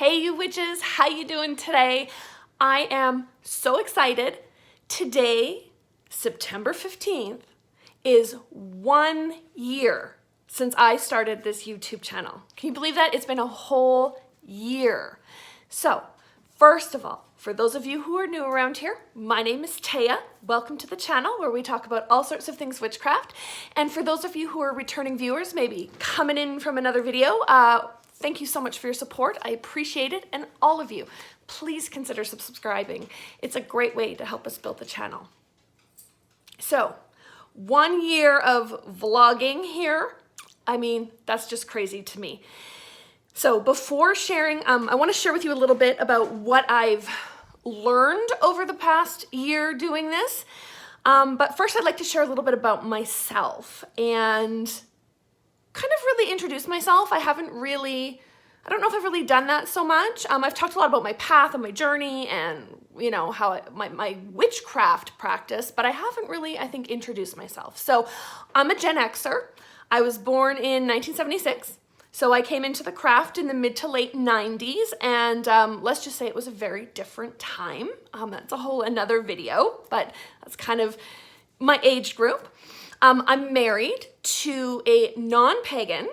Hey you witches, how you doing today? I am so excited. Today, September 15th, is 1 year since I started this YouTube channel. Can you believe that? It's been a whole year. So, first of all, for those of you who are new around here, my name is Taya. Welcome to the channel where we talk about all sorts of things witchcraft. And for those of you who are returning viewers, maybe coming in from another video, thank you so much for your support. I appreciate it. And all of you, please consider subscribing. It's a great way to help us build the channel. So, 1 year of vlogging here. I mean, that's just crazy to me. So before sharing, I want to share with you a little bit about what I've learned over the past year doing this. But first I'd like to share a little bit about myself and kind of really introduce myself. I don't know if I've really done that so much. I've talked a lot about my path and my journey and, you know, how my witchcraft practice, but I haven't really, I think, introduced myself. So I'm a Gen Xer. I was born in 1976. So I came into the craft in the mid to late 90s, and let's just say it was a very different time. That's a whole another video, but that's kind of my age group. I'm married to a non-pagan.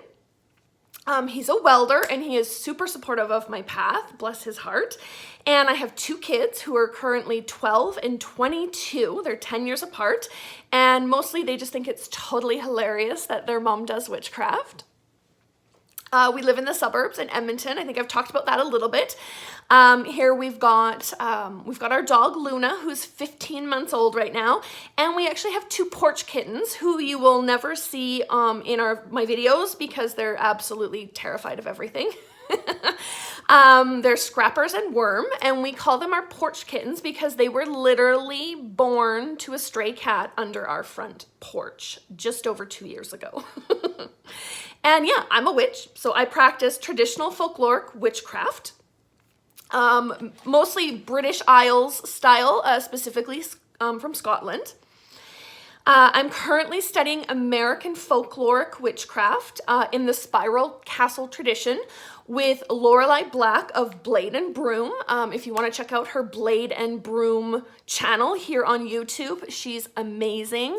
He's a welder, and he is super supportive of my path, bless his heart. And I have 2 kids who are currently 12 and 22. They're 10 years apart, and mostly they just think it's totally hilarious that their mom does witchcraft. We live in the suburbs in Edmonton. I think I've talked about that a little bit. Here we've got our dog Luna, who's 15 months old right now, and we actually have 2 porch kittens who you will never see in my videos because they're absolutely terrified of everything. They're Scrappers and Worm, and we call them our porch kittens because they were literally born to a stray cat under our front porch just over 2 years ago. And yeah, I'm a witch, so I practice traditional folkloric witchcraft, mostly British Isles style, specifically from Scotland. I'm currently studying American folkloric witchcraft in the Spiral Castle tradition with Lorelei Black of Blade and Broom. If you want to check out her Blade and Broom channel here on YouTube, she's amazing.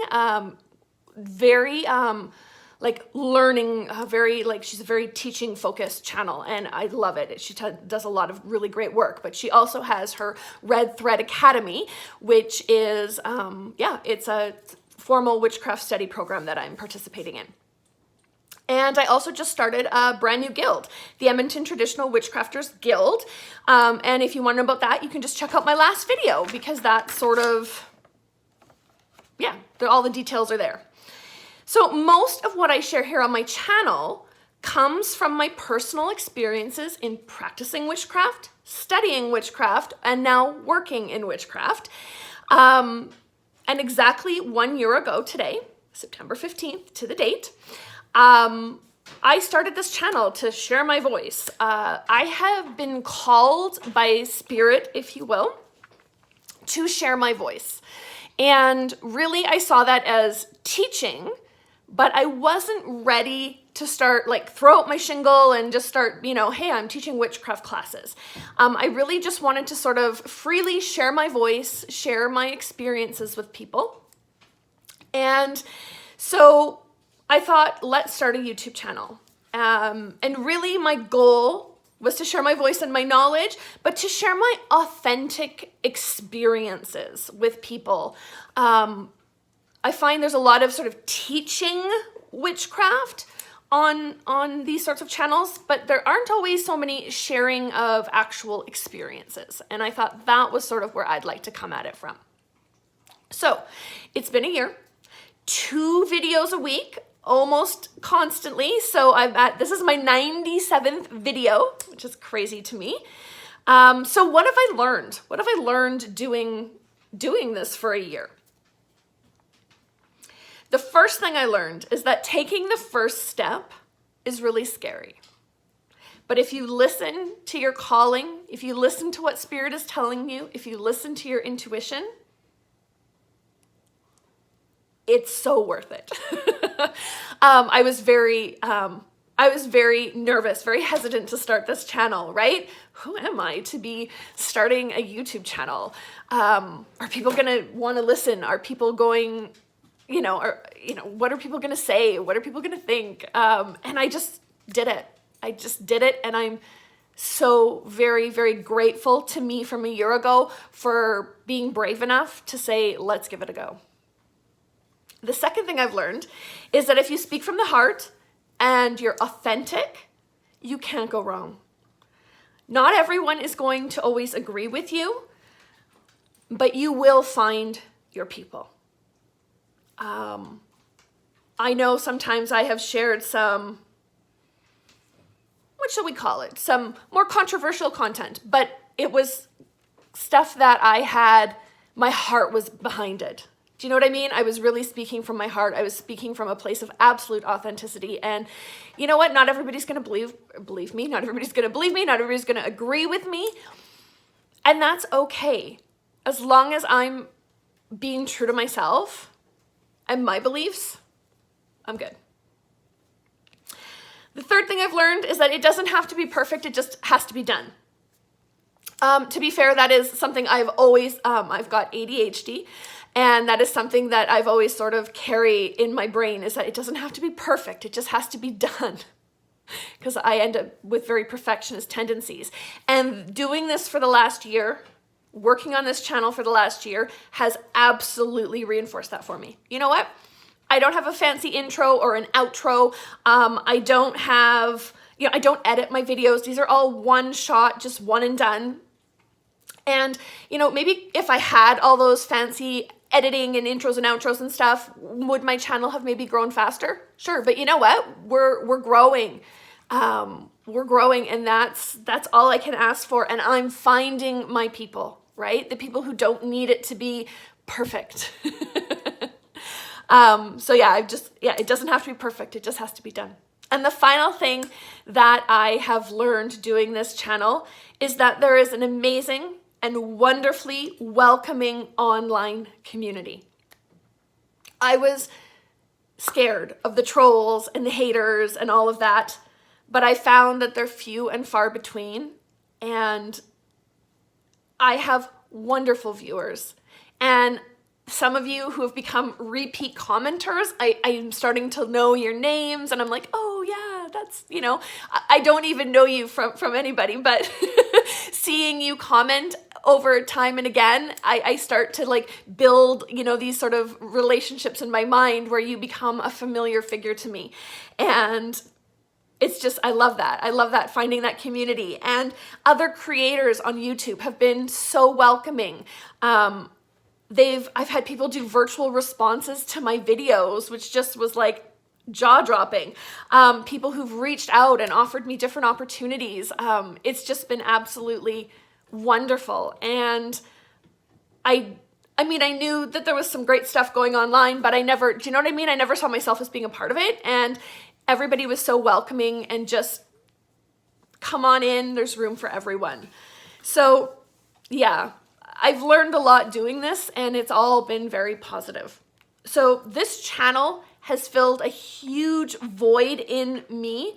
She's a very teaching focused channel, and I love it. She does a lot of really great work, but she also has her Red Thread Academy, which is, it's a formal witchcraft study program that I'm participating in. And I also just started a brand new guild, the Edmonton Traditional Witchcrafters Guild. And if you want to know about that, you can just check out my last video because that sort of, all the details are there. So most of what I share here on my channel comes from my personal experiences in practicing witchcraft, studying witchcraft, and now working in witchcraft. And exactly 1 year ago today, September 15th to the date, I started this channel to share my voice. I have been called by spirit, if you will, to share my voice. And really I saw that as teaching, but I wasn't ready to start throw out my shingle and just start, hey, I'm teaching witchcraft classes. I really just wanted to sort of freely share my voice, share my experiences with people. And so I thought, let's start a YouTube channel. And really my goal was to share my voice and my knowledge, but to share my authentic experiences with people. I find there's a lot of sort of teaching witchcraft on these sorts of channels, but there aren't always so many sharing of actual experiences. And I thought that was sort of where I'd like to come at it from. So it's been a year, 2 videos a week, almost constantly. So this is my 97th video, which is crazy to me. So what have I learned? What have I learned doing this for a year? The first thing I learned is that taking the first step is really scary. But if you listen to your calling, if you listen to what Spirit is telling you, if you listen to your intuition, it's so worth it. I I was very nervous, very hesitant to start this channel, right? Who am I to be starting a YouTube channel? Are people gonna want to listen? Are people going, what are people gonna say? What are people gonna think? And I just did it. I just did it, and I'm so very, very grateful to me from a year ago for being brave enough to say, let's give it a go. The second thing I've learned is that if you speak from the heart and you're authentic, you can't go wrong. Not everyone is going to always agree with you, but you will find your people. I know sometimes I have shared some, what shall we call it? Some more controversial content, but it was stuff that my heart was behind it. Do you know what I mean? I was really speaking from my heart. I was speaking from a place of absolute authenticity. And you know what? Not everybody's going to believe me. Not everybody's going to believe me. Not everybody's going to agree with me. And that's okay. As long as I'm being true to myself and my beliefs, I'm good. The third thing I've learned is that it doesn't have to be perfect. It just has to be done. To be fair, that is something I've got ADHD. And that is something that I've always sort of carry in my brain, is that it doesn't have to be perfect. It just has to be done, because I end up with very perfectionist tendencies. And doing this for the last year, working on this channel for the last year, has absolutely reinforced that for me. You know what? I don't have a fancy intro or an outro. I don't edit my videos. These are all one shot, just one and done. And, maybe if I had all those fancy editing and intros and outros and stuff, would my channel have maybe grown faster? Sure. But you know what? We're growing. We're growing, and that's all I can ask for. And I'm finding my people, right? The people who don't need it to be perfect. It doesn't have to be perfect. It just has to be done. And the final thing that I have learned doing this channel is that there is an amazing and wonderfully welcoming online community. I was scared of the trolls and the haters and all of that, but I found that they're few and far between, and I have wonderful viewers. And some of you who have become repeat commenters, I'm starting to know your names, and I'm like, oh yeah, that's, I don't even know you from anybody, but seeing you comment over time and again, I start to build, these sort of relationships in my mind where you become a familiar figure to me. And it's just, I love that. I love that, finding that community. And other creators on YouTube have been so welcoming. I've had people do virtual responses to my videos, which just was jaw-dropping. People who've reached out and offered me different opportunities. It's just been absolutely wonderful. And I knew that there was some great stuff going online, but do you know what I mean? I never saw myself as being a part of it. And everybody was so welcoming and just, come on in, there's room for everyone. So yeah, I've learned a lot doing this, and it's all been very positive. So this channel has filled a huge void in me.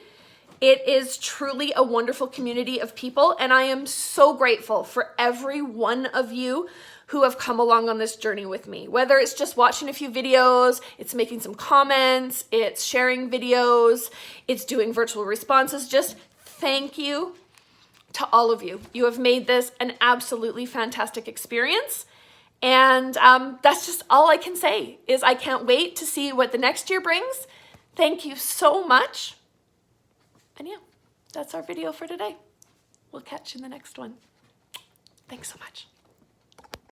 It is truly a wonderful community of people, and I am so grateful for every one of you who have come along on this journey with me. Whether it's just watching a few videos, it's making some comments, it's sharing videos, it's doing virtual responses, just thank you to all of you. You have made this an absolutely fantastic experience. And that's just all I can say, is I can't wait to see what the next year brings. Thank you so much. And yeah, that's our video for today. We'll catch you in the next one. Thanks so much.